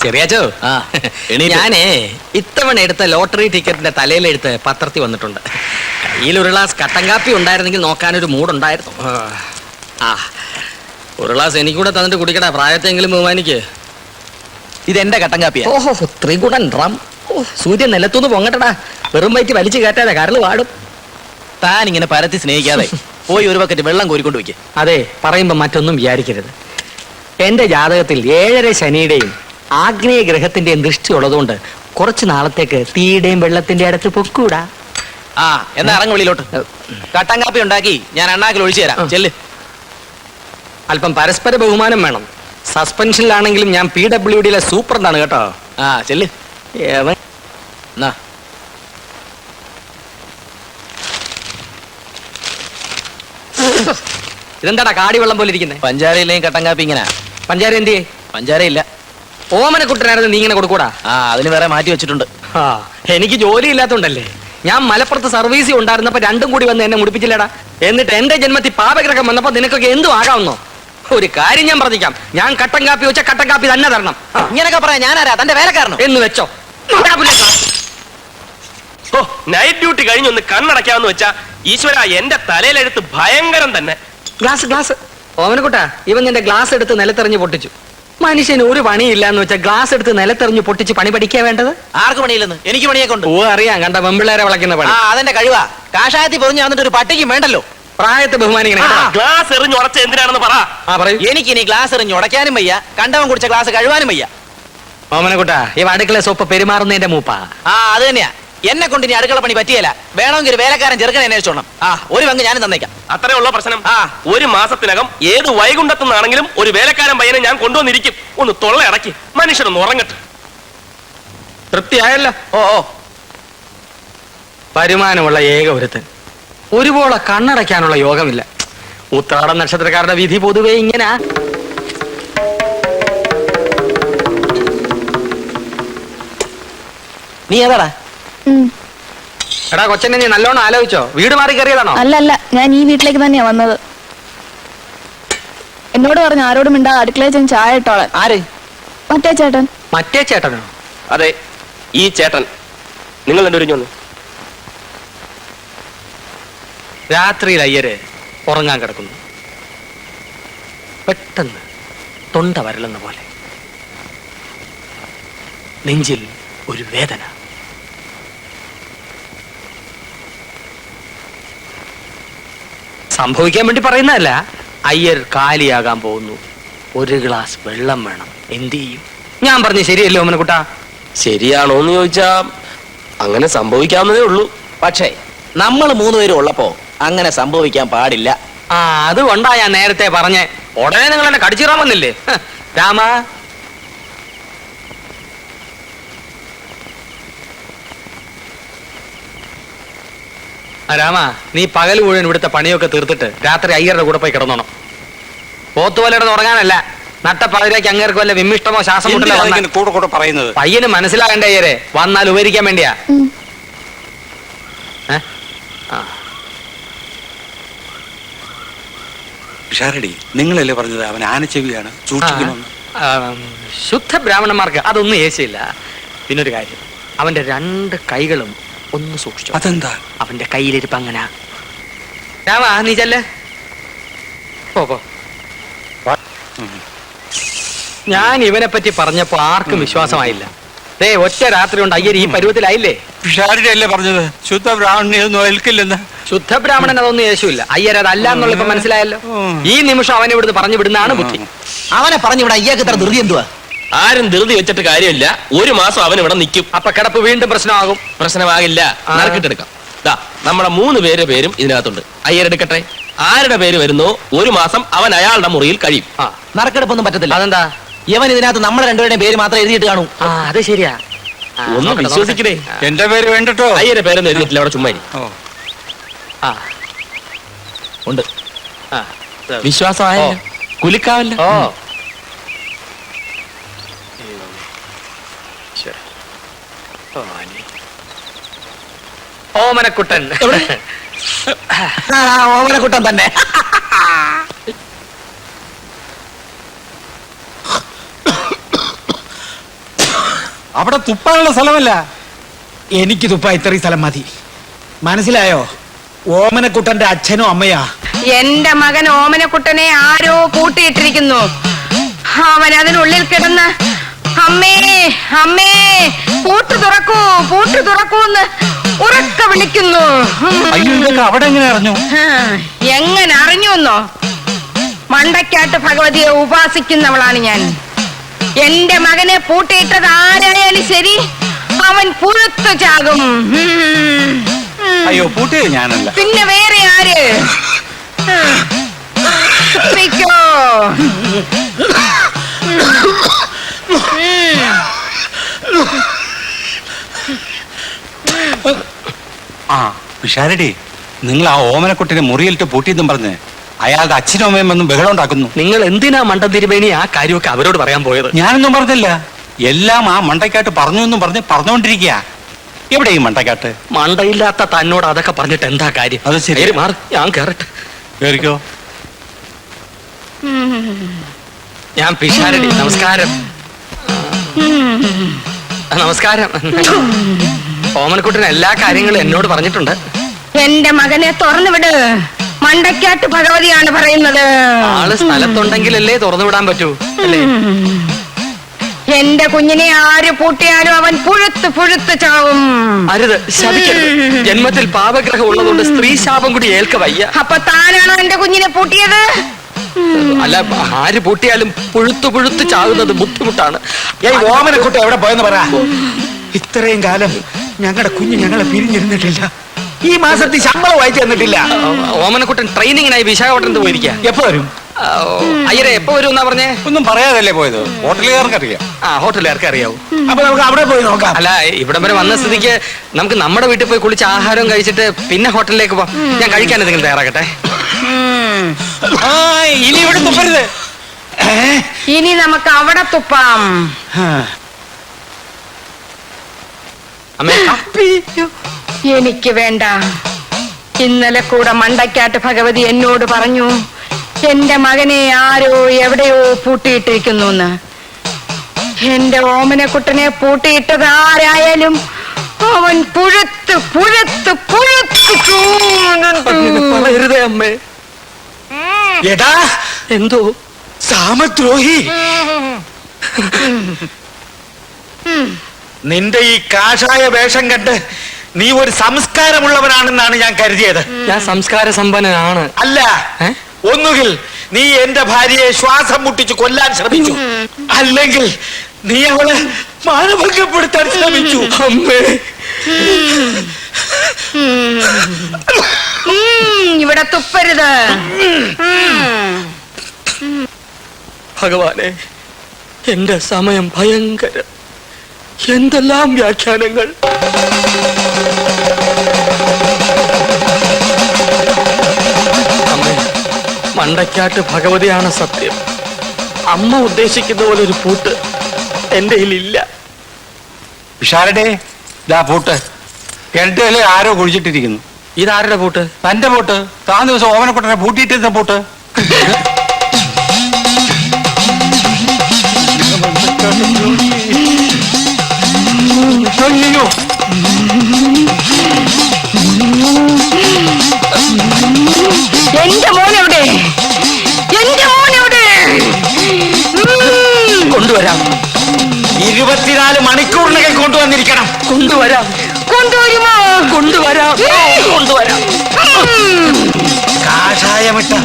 ചെറിയാച്ചോ, ഞാനേ ഇത്തവണ എടുത്ത ലോട്ടറി ടിക്കറ്റിന്റെ തലയിലെടുത്ത് പത്രത്തിൽ വന്നിട്ടുണ്ട്. കയ്യിൽ ഒരു ഗ്ലാസ് കട്ടൻ കാപ്പി ഉണ്ടായിരുന്നെങ്കിൽ നോക്കാനൊരു മൂടുണ്ടായിരുന്നു. ഒരു ഗ്ലാസ് എനിക്കൂടെ തന്നിട്ട് കുടിക്കടാ, പ്രായത്തെങ്കിലും ബഹുമാനിക്ക്. ഇതെന്റെ കട്ടൻ കാപ്പിയാ. ഓഹോ, ത്രികുടൻ റം. സൂര്യൻ നിലത്തുനിന്ന് പൊങ്ങട്ടടാ, വെറും വയറ്റി വലിച്ചു കയറ്റാതെ കരള് വാടും. താൻ ഇങ്ങനെ പരത്തി സ്നേഹിക്കാതെ പോയി ഒരു ബക്കറ്റ് വെള്ളം കോരിക്കൊണ്ട് വയ്ക്കുക. അതെ, പറയുമ്പോ മറ്റൊന്നും വിചാരിക്കരുത്. എന്റെ ജാതകത്തിൽ 7 ശനിയുടെയും ആഗ്നേയ ഗ്രഹത്തിന്റെയും ദൃഷ്ടി ഉള്ളതുകൊണ്ട് കുറച്ചു നാളത്തേക്ക് തീയുടെയും വെള്ളത്തിന്റെ അടുത്ത് പൊക്കൂടാ. എന്നാ ഇറങ്ങ് വെളിയിലോട്ട്. കട്ടൻ കാപ്പി ഉണ്ടാക്കി ഞാൻ അണ്ണാക്കിൽ ഒഴിച്ചു തരാം. ചെല്ല്. അല്പം പരസ്പര ബഹുമാനം വേണം. സസ്പെൻഷനിലാണെങ്കിലും ഞാൻ PWDയിലെ സൂപ്രണ്ടാണ് കേട്ടോ. ചെല്ല്. ഇതെന്താടാ കാടി വെള്ളം പോലെ ഇരിക്കുന്നത്? പഞ്ചാരയിലെയും കട്ടൻ കാപ്പി ഇങ്ങനെ. പഞ്ചാര എന്തിയെ? പഞ്ചാര ഇല്ല. ഓമനക്കുട്ടനായിരുന്നു നീ ഇങ്ങനെ കൊടുക്കൂടാ? അതിന് വേറെ മാറ്റി വെച്ചിട്ടുണ്ട്. എനിക്ക് ജോലി ഇല്ലാത്തോണ്ടല്ലേ. ഞാൻ മലപ്പുറത്ത് സർവീസിൽ ഉണ്ടായിരുന്നപ്പോ രണ്ടും കൂടി വന്ന് എന്നെ മുടിപ്പിച്ചില്ലടാ. എന്നിട്ട് എന്റെ ജന്മത്തിൽ പാപഗ്രഹം വന്നപ്പോ നിനക്കൊക്കെ എന്തും ആകാവുന്നോ? ഒരു കാര്യം ഞാൻ പറഞ്ഞിക്കാം, ഞാൻ കട്ടൻ കാപ്പി വെച്ച കട്ടൻ കാപ്പി തന്നെ തരണം. ഇങ്ങനെയൊക്കെ പറയാം. ഞാനാരാ? തന്റെ വേലക്കാരനോ എന്ന് വെച്ചോ. നൈറ്റ് ഡ്യൂട്ടി കഴിഞ്ഞൊന്ന് കണ്ണടക്കാമെന്ന് വെച്ചാ ഈശ്വര, എന്റെ തലയിലെടുത്ത് ഭയങ്കരം തന്നെ. ഗ്ലാസ് ഓമനക്കുട്ടാ, ഇവൻ നിന്റെ ഗ്ലാസ് എടുത്ത് നിലത്തെറിഞ്ഞ് പൊട്ടിച്ചു. മനുഷ്യന് ഒരു പണിയില്ല എന്ന് വെച്ചാൽ ഗ്ലാസ് എടുത്ത് നിലത്തെറിഞ്ഞ് പൊട്ടിച്ച് പണി പഠിക്കാ വേണ്ടത്? ആർക്ക് പണിയില്ലെന്ന്? എനിക്ക് പണിയൊക്കെ ഉണ്ട്. അറിയാം, കണ്ട വെമ്പിള്ളേരെ വളയ്ക്കുന്ന പണി. അതെന്റെ കഴിവാ. കാഷായത്തിൽ പൊറിഞ്ഞ് വന്നിട്ട് ഒരു പട്ടിക്കും വേണ്ടല്ലോ. പ്രായത്തെ ബഹുമാനിക്കണം. ഗ്ലാസ് എറിഞ്ഞ് ഉടച്ച എന്തിനാണെന്ന് പറ. എനിക്ക് ഇനി ഗ്ലാസ് എറിഞ്ഞ് ഉടയ്ക്കാനും വയ്യ, കണ്ടവൻ കുടിച്ച ഗ്ലാസ് കഴുകാനും വയ്യ. ഓമനക്കുട്ടാ, ഇവ അടുക്കള സോപ്പ് പെരുമാറുന്നതിന്റെ മൂപ്പാ. അത് തന്നെയാ. എന്നെ കൊണ്ട് ഇനി അടുക്കള പണി പറ്റിയല്ല. വേണമെങ്കിൽ ഒരു വേലക്കാരൻ ചെറുക്കനെ അന്വേഷിച്ചോണം. ഒരു പങ്ക് ഞാനും തന്നേക്കാം. അത്രേ ഉള്ള പ്രശ്നം. ഒരു മാസത്തിനകം ഏത് വൈകുണ്ഠത്തുനിന്നാണെങ്കിലും ഒരു വേലക്കാരൻ പയ്യനെ ഞാൻ കൊണ്ടുവന്നിരിക്കും. ഒന്ന് തൊള്ള അടക്കി മനുഷ്യനൊന്ന് ഉറങ്ങട്ടെ. തൃപ്തിയായല്ലോ. വരുമാനമുള്ള ഏക ഒരുത്തൻ, ഒരുപോലെ കണ്ണടയ്ക്കാനുള്ള യോഗമില്ല. ഉത്രാടം നക്ഷത്രക്കാരുടെ വിധി പൊതുവെ ഇങ്ങനെ. നീ ഏതാടാ? എടാ കൊച്ചനെ, നീ നല്ലോണം ആലോചിച്ചോ? വീട് മാറി കയറിയതാണോ? അല്ല, ഞാൻ ഈ വീട്ടിലേക്ക് തന്നെയാ വന്നത്. എന്നോട് പറഞ്ഞു ആരോടും മിണ്ടാ അടുക്കളയിൽ ചെന്ന് ചായ ഇട്ടോളാൻ. ആര്? മറ്റേ ചേട്ടൻ. മറ്റേ ചേട്ടനോ? അതെ, ഈ ചേട്ടൻ. നിങ്ങൾ രണ്ടുപേരും രാത്രിയിൽ അയ്യര് ഉറങ്ങാൻ കിടക്കുന്നു. പെട്ടെന്ന് തൊണ്ട വരളുന്ന പോലെ, നെഞ്ചിൽ ഒരു വേദന. സംഭവിക്കാൻ വേണ്ടി പറയുന്നതല്ല. അയ്യർ കാലിയാകാൻ പോകുന്നു. ഒരു ഗ്ലാസ് വെള്ളം വേണം. എന്ത് ചെയ്യും? ഞാൻ പറഞ്ഞു ശരിയല്ലോ ഓമനക്കുട്ടാ? ശരിയാണോന്ന് ചോദിച്ചാ അങ്ങനെ സംഭവിക്കാവുന്നതേ ഉള്ളൂ. പക്ഷേ നമ്മൾ 3 പേരും ഉള്ളപ്പോ അങ്ങനെ സംഭവിക്കാൻ പാടില്ല. അതുകൊണ്ടാ ഞാൻ നേരത്തെ പറഞ്ഞേ. ഉടനെ നിങ്ങൾ എന്നെ കടിച്ചിറാൻ വന്നില്ലേ? രാമ, രാമ, നീ പകൽ മുഴുവൻ ഇവിടുത്തെ പണിയൊക്കെ തീർത്തിട്ട് രാത്രി അയ്യരുടെ കൂടെ പോയി കിടന്നോണം. പോത്തുപോലെ കിടന്ന് ഉറങ്ങാനല്ല. നട്ടപ്പകരേക്ക് അങ്ങേർക്ക് വല്ല വിമ്മിഷ്ടമോ ശ്വാസം കൂടെ പറയുന്നത് പയ്യന് മനസ്സിലാകണ്ടേ അയ്യരെ? വന്നാൽ ഉപകരിക്കാൻ വേണ്ടിയാ. നിങ്ങളല്ലേ പറഞ്ഞത് അവൻ ആനച്ചെവിയാണ്, സൂക്ഷിക്കണമെന്ന്? ശുദ്ധ ബ്രാഹ്മണന്മാർക്ക് അതൊന്നും ഏശയില്ല. പിന്നൊരു കാര്യം, അവന്റെ 2 കൈകളും ഒന്ന് സൂക്ഷിച്ചു. അതെന്താ? അവന്റെ കയ്യിലിരിപ്പ് അങ്ങനെ. രാമ, നീ ചെല്ലേ. പോ. ഞാൻ ഇവനെ പറ്റി പറഞ്ഞപ്പോ ആർക്കും വിശ്വാസമായില്ല. ഒറ്റ രാത്രി കൊണ്ട് അയ്യർ ഈ പരുവത്തിലായില്ലേ? പിഷാരടിയല്ലേ പറഞ്ഞത് ശുദ്ധ ബ്രാഹ്മണനൊന്നും ഏൽക്കില്ലെന്ന്? ശുദ്ധ ബ്രാഹ്മണൻ അതൊന്നും യേശുവില്ല. അയ്യർ അതല്ല എന്നുള്ള ഇപ്പൊ മനസ്സിലായല്ലോ. ഈ നിമിഷം അവനെ ഇവിടുന്ന് പറഞ്ഞു വിടുന്നതാണ് ബുദ്ധി. അവനെ പറഞ്ഞു വിടാൻ അയ്യാക്ക് ഇത്ര ധൃതി എന്തുവാ? ആരും ധൃതി വെച്ചിട്ട് കാര്യമില്ല. ഒരു മാസം അവൻ ഇവിടെ നിൽക്കും. അപ്പൊ കിടപ്പ് വീണ്ടും പ്രശ്നമാകും. പ്രശ്നമാകില്ല, നറുക്കിട്ടെടുക്കാം. നമ്മുടെ 3 പേരുടെ പേരും ഇതിനകത്തുണ്ട്. അയ്യരെടുക്കട്ടെ. ആരുടെ പേര് വരുന്നോ ഒരു മാസം അവൻ അയാളുടെ മുറിയിൽ കഴിയും. നറുക്കെടുപ്പൊന്നും പറ്റത്തില്ല. അതെന്താ? ഇവൻ ഇതിനകത്ത് നമ്മുടെ 2 പേരുടെയും പേര് മാത്രം എഴുതിയിട്ട് കാണൂ. അത് ശരിയാ. ഒന്ന് വിശ്വസിക്കണേ. എന്റെ പേര് വേണ്ടട്ടോ. അയ്യരുടെ പേരൊന്നും എഴുതിയിട്ടില്ല. അവിടെ ചുമ്മാ ഉണ്ട്. വിശ്വാസമായ കുലിക്കാവല്ല. ഓമനക്കുട്ടൻ. ഓമനക്കുട്ടൻ തന്നെ. അവിടെ തുപ്പാനുള്ള സ്ഥലമല്ല. എനിക്ക് തുപ്പ ഇത്രയും സ്ഥലം മതി. മനസ്സിലായോ? ഓമനക്കുട്ടന്റെ അച്ഛനും അമ്മയാ. എന്റെ മകൻ ഓമനക്കുട്ടനെ ആരോ പൂട്ടിയിട്ടിരിക്കുന്നു. അവൻ അതിനുള്ളിൽ കിടന്ന് അമ്മേ അമ്മേ പൂട്ട് തുറക്കൂ പൂട്ട് തുറക്കൂന്ന് ഉറക്ക വിളിക്കുന്നു. അയ്യോ, ഇതൊക്കെ അവിടെ എങ്ങനെ അറിഞ്ഞു? എങ്ങനെ അറിഞ്ഞുവെന്നോ? മണ്ടക്കാട്ട് ഭഗവതിയെ ഉപാസിക്കുന്നവളാണ് ഞാൻ. എന്റെ മകനെ പൂട്ടിയിട്ടത് ആരായാലും ശരി, അവൻ പുഴുത്തു ചാകും. അയ്യോ, പൂട്ടിയത് ഞാനല്ല. പിന്നെ വേറെ ആര്? പിക്കോ. ആ പിഷാരടി, നിങ്ങൾ ആ ഓമനക്കുട്ടിനെ മുറിയിലിട്ട് പൂട്ടിയെന്നും പറഞ്ഞ് അയാളുടെ അച്ഛനും അമ്മയും വന്നും ബഹളം ഉണ്ടാക്കുന്നു. നിങ്ങൾ എന്തിനാ മണ്ടൻ തിരുമേനി ആ കാര്യമൊക്കെ അവരോട് പറയാൻ പോയത്? ഞാനൊന്നും പറഞ്ഞില്ല. എല്ലാം ആ മണ്ടക്കാട്ട് പറഞ്ഞു എന്നും പറഞ്ഞ് പറഞ്ഞുകൊണ്ടിരിക്കുക. എവിടെ ഈ മണ്ടക്കാട്ട്? മണ്ടയില്ലാത്ത തന്നോട് അതൊക്കെ പറഞ്ഞിട്ട് എന്താ കാര്യം? അത് ശരി. ശരി, മാറ്, ഞാൻ കേറട്ടെ. കേറിക്കോ. ഞാൻ പിഷാരടി. നമസ്കാരം. നമസ്കാരം. ഓമനക്കുട്ടൻ എല്ലാ കാര്യങ്ങളും എന്നോട് പറഞ്ഞിട്ടുണ്ട്. എന്റെ മകനെ തുറന്നു വിട്. മണ്ടക്കാട്ട് ഭഗവതിയാണ് പറയുന്നത്. ആള് സ്ഥലത്തുണ്ടെങ്കിലല്ലേ തുറന്നു വിടാൻ പറ്റൂ, അല്ലേ? എന്റെ കുഞ്ഞിനെ ആര് പൂട്ടിയാലും അവൻ പുഴുത്ത് പുഴുത്ത് ചാവും. അരുത്, ശപിക്കരുത്. ജന്മത്തിൽ പാപഗ്രഹം ഉള്ളതുകൊണ്ട് സ്ത്രീ ശാപം കൂടി ഏൽക്ക വയ്യ. അപ്പൊ താനാണോ എന്റെ കുഞ്ഞിനെ പൂട്ടിയത്? അല്ല, ആര് പൂട്ടിയാലും പുഴുത്തു പുഴുത്ത് ചാകുന്നത് ബുദ്ധിമുട്ടാണ്. ഏയ്, ഓമനക്കുട്ട എവിടെ പോയെന്ന് പറ. ഇത്രയും കാലം ഞങ്ങളുടെ കുഞ്ഞ് ഞങ്ങളെ പിരിഞ്ഞിരുന്നിട്ടില്ല. ഈ മാസത്തിൽ ശമ്പളം വായിച്ചു തന്നിട്ടില്ല. ഓമനക്കുട്ടൻ ട്രെയിനിങ്ങിനായി വിശാഖപട്ടണത്ത് പോയിരിക്കുക. എപ്പോ വരും? അയ്യരെ എപ്പോ വരും എന്നാ പറഞ്ഞേ? ഒന്നും പറയാതല്ലേ പോയത്? ഹോട്ടലുകാർക്ക് അറിയാം. ആ, ഹോട്ടലുകാർക്ക് അറിയാവൂ. അപ്പൊ നമുക്ക് അവിടെ പോയി നോക്കാം. അല്ല, ഇവിടം വരെ വന്ന സ്ഥിതിക്ക് നമുക്ക് നമ്മുടെ വീട്ടിൽ പോയി കുളിച്ച് ആഹാരം കഴിച്ചിട്ട് പിന്നെ ഹോട്ടലിലേക്ക് പോവാം. ഞാൻ കഴിക്കാൻ എന്തെങ്കിലും തയ്യാറാക്കട്ടെ. ആ, ഇനി ഇവിടെ തുപ്പരുത്. ഇനി നമുക്ക് അവിടെ തുപ്പാം. അമ്മേ, എനിക്ക് വേണ്ട. ഇന്നലെ കൂടെ മണ്ടക്കാട്ട് ഭഗവതി എന്നോട് പറഞ്ഞു, എന്റെ മകനെ ആരോ എവിടെയോ പൂട്ടിയിട്ടിരിക്കുന്നു എന്ന്. എന്റെ ഓമനക്കുട്ടനെ പൂട്ടിയിട്ടത് ആരായാലും അവൻ പുഴുത്ത് പുഴുത്ത് പുഴുത്ത് പറയരുതേ അമ്മേ. എടാ, എന്തോ സാമദ്രോഹി, നിന്റെ ഈ കാഷായ വേഷം കണ്ട് നീ ഒരു സംസ്കാരമുള്ളവനാണെന്നാണ് ഞാൻ കരുതിയത്. ഞാൻ സംസ്കാര സമ്പന്നനാണ്. അല്ല, ഒന്നുകിൽ നീ എന്റെ ഭാര്യയെ ശ്വാസം മുട്ടിച്ച് കൊല്ലാൻ ശ്രമിച്ചു, അല്ലെങ്കിൽ നീ അവളെ മാനഭംഗപ്പെടുത്താൻ ശ്രമിച്ചു. അമ്മേ, ഇവിടെ തുപ്പരുത്. ഭഗവാനെ, എന്റെ സമയം ഭയങ്കരം. എന്തെല്ലാം വ്യാഖ്യാനങ്ങൾ. അമ്മേ, മണ്ടക്കാട്ട് ഭഗവതിയാണ് സത്യം. അമ്മ ഉദ്ദേശിക്കുന്ന പോലെ ഒരു പൂട്ട് എന്റെ കയ്യിലില്ല. പിഷാരടെ, ഇതാ പൂട്ട്. കിണറ്റില് ആരോ കുഴിച്ചിട്ടിരിക്കുന്നു. ഇതാരുടെ പൂട്ട്? തന്റെ പൂട്ട്. താൻ ദിവസം ഓമനക്കുട്ടനെ പൂട്ടിയിട്ടിരുന്ന പൂട്ട്. അയ്യോ, എന്റെ മോനെവിടെ? എന്റെ മോനെവിടെ? കൊണ്ടുവരാം. 24 മണിക്കൂറിനകം കൊണ്ടുവന്നിരിക്കണം. കൊണ്ടുവരാം. കൊണ്ടുവരുമോ? കൊണ്ടുവരാം. കൊണ്ടുവരാം. കാഷായമിട്ട